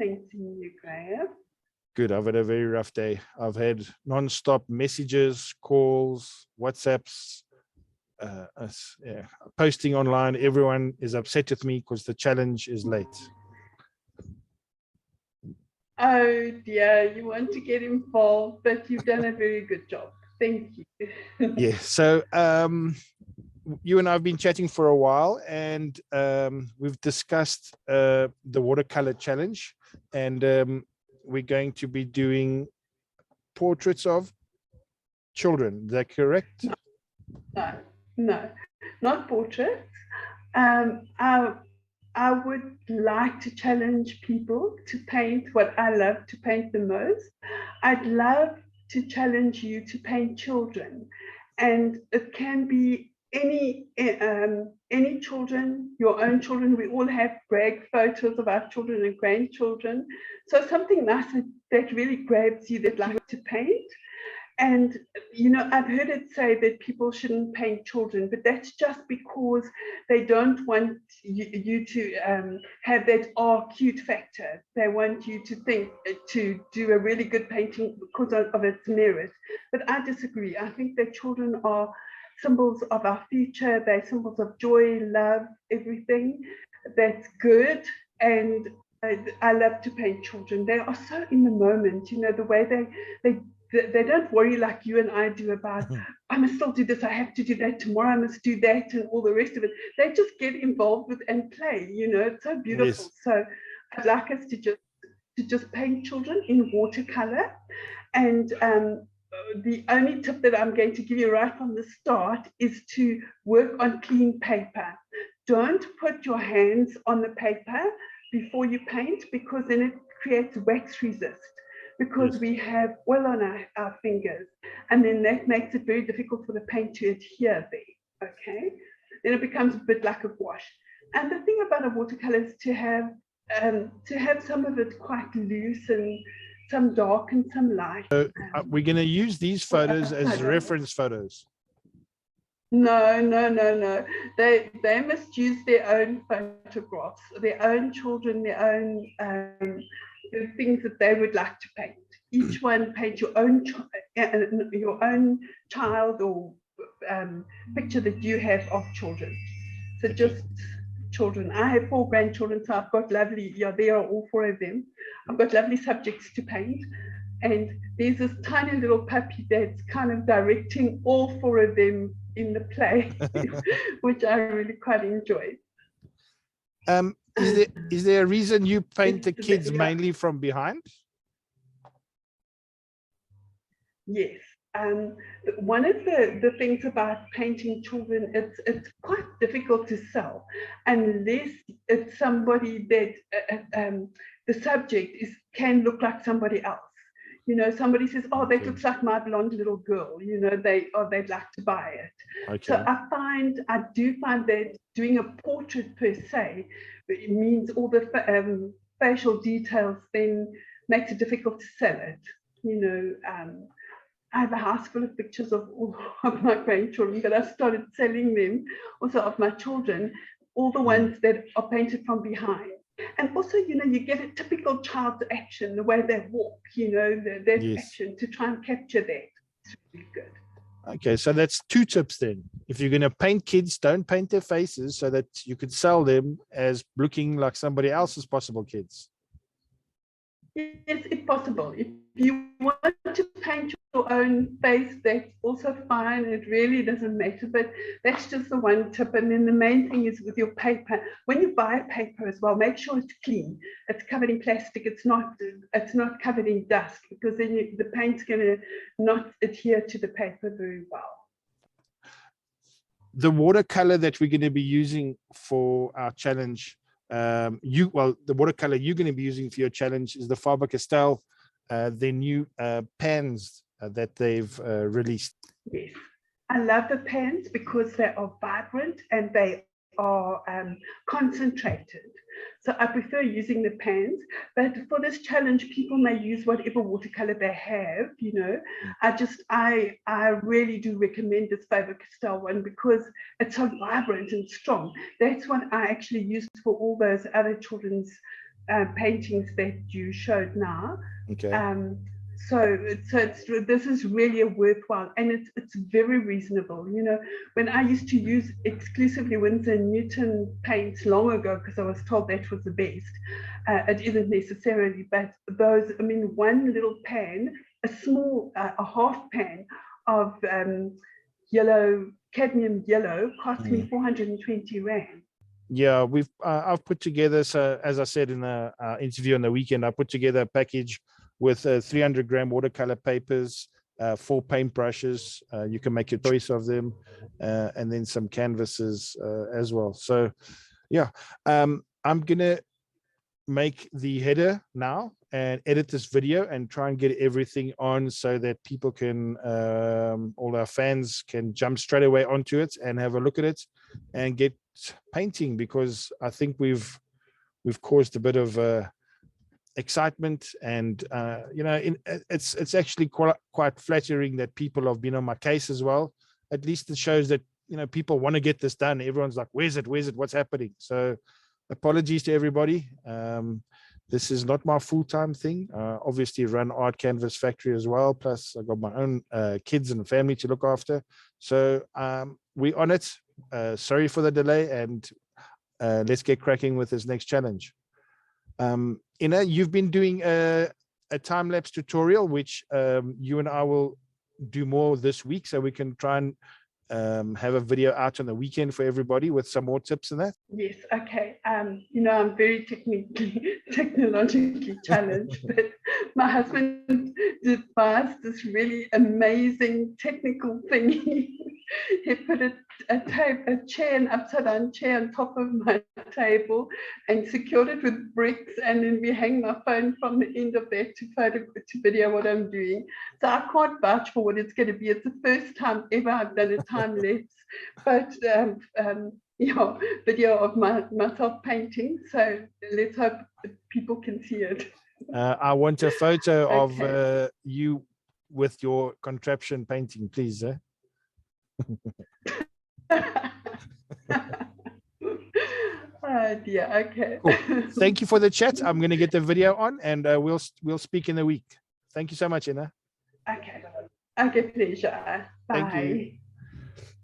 painting you, Graham? Good. I've had a very rough day. I've had non-stop messages, calls, WhatsApps, posting online. Everyone is upset with me because the challenge is late. Oh dear, you want to get involved, but you've done a very good job. Thank you. Yeah. So you and I have been chatting for a while, and we've discussed the watercolor challenge, and we're going to be doing portraits of children. Is that correct? No, not portraits. I would like to challenge people to paint what I love to paint the most. I'd love to challenge you to paint children, and it can be any children, your own children. We all have great photos of our children and grandchildren. So something nice that really grabs you, that like to paint. And, you know, I've heard it say that people shouldn't paint children, but that's just because they don't want you to have that cute factor. They want you to think to do a really good painting because of its merit. But I disagree. I think that children are symbols of our future. They're symbols of joy, love, everything that's good. And I love to paint children. They are so in the moment, you know, the way they don't worry like you and I do about, I must still do this, I have to do that, tomorrow I must do that, and all the rest of it. They just get involved with and play, you know, it's so beautiful. Yes. So I'd like us to just paint children in watercolor. And the only tip that I'm going to give you right from the start is to work on clean paper. Don't put your hands on the paper before you paint, because then it creates wax resist. Because yes. We have oil on our fingers, and then that makes it very difficult for the paint to adhere there, okay? Then it becomes a bit like a wash. And the thing about a watercolor is to have some of it quite loose and some dark and some light. So we're going to use these photos as reference photos. No. They must use their own photographs, their own children, their own the things that they would like to paint. Each one paint your own child or picture that you have of children. So just children. I have 4 grandchildren, so I've got lovely, there are all 4 of them. I've got lovely subjects to paint. And there's this tiny little puppy that's kind of directing all 4 of them in the play, which I really quite enjoy. Is there a reason you paint the kids mainly from behind? Yes. One of the things about painting children, it's quite difficult to sell unless it's somebody that the subject can look like somebody else. You know, somebody says, "Oh, that looks like my blonde little girl." You know, they'd like to buy it. Okay. So I do find that doing a portrait per se, it means all the facial details then makes it difficult to sell it. You know, I have a house full of pictures of all of my grandchildren, but I started selling them also of my children, all the ones that are painted from behind. And also, you know, you get a typical child's action, the way they walk, you know, that yes. action, to try and capture that. It's really good. Okay, so that's 2 tips then. If you're going to paint kids, don't paint their faces so that you could sell them as looking like somebody else's possible kids. Yes, if possible. If you want to paint your own face, that's also fine. It really doesn't matter, but that's just the one tip. And then the main thing is with your paper. When you buy paper as well, make sure it's clean. It's covered in plastic. It's not covered in dust, because then the paint's going to not adhere to the paper very well. The watercolor that we're going to be using for our challenge, the watercolor you're going to be using for your challenge is the Faber-Castell, their new pans that they've released. Yes, I love the pans because they are vibrant and they are concentrated. So I prefer using the pans, but for this challenge, people may use whatever watercolor they have, you know. I really do recommend this Faber-Castell one because it's so vibrant and strong. That's what I actually used for all those other children's paintings that you showed now. Okay. This is really a worthwhile, and it's very reasonable. You know, when I used to use exclusively Winsor & Newton paints long ago, because I was told that was the best, it isn't necessarily, but those, I mean, one little pan, a small, a half pan of yellow, cadmium yellow, cost me 420 Rand. Yeah, I've put together, so as I said in the interview on the weekend, I put together a package with 300-gram watercolor papers, 4 paint brushes. You can make your choice of them, and then some canvases as well. So yeah, I'm gonna make the header now and edit this video and try and get everything on so that people can, all our fans can jump straight away onto it and have a look at it and get painting, because I think we've caused a bit of excitement, and it's actually quite flattering that people have been on my case as well. At least it shows that people want to get this done. Everyone's like, where's it, what's happening? So apologies to everybody. This is not my full-time thing. Obviously run Art Canvas Factory as well, plus I got my own kids and family to look after. So we're on it. Sorry for the delay, and let's get cracking with this next challenge. Ina, you've been doing a time-lapse tutorial, which you and I will do more this week, so we can try and have a video out on the weekend for everybody with some more tips and that. Yes, okay. I'm very technologically challenged, but my husband devised this really amazing technical thing. He put a chair, an upside down chair on top of my table and secured it with bricks, and then we hang my phone from the end of that to video what I'm doing. So I can't vouch for what it's going to be. It's the first time ever I've done a time lapse, but video of myself painting. So let's hope people can see it. I want a photo of you with your contraption painting, please. Oh dear. Okay. Cool. Thank you for the chat. I'm going to get the video on, and we'll speak in the week. Thank you so much, Ina. Okay. Okay, pleasure. Bye. Thank you.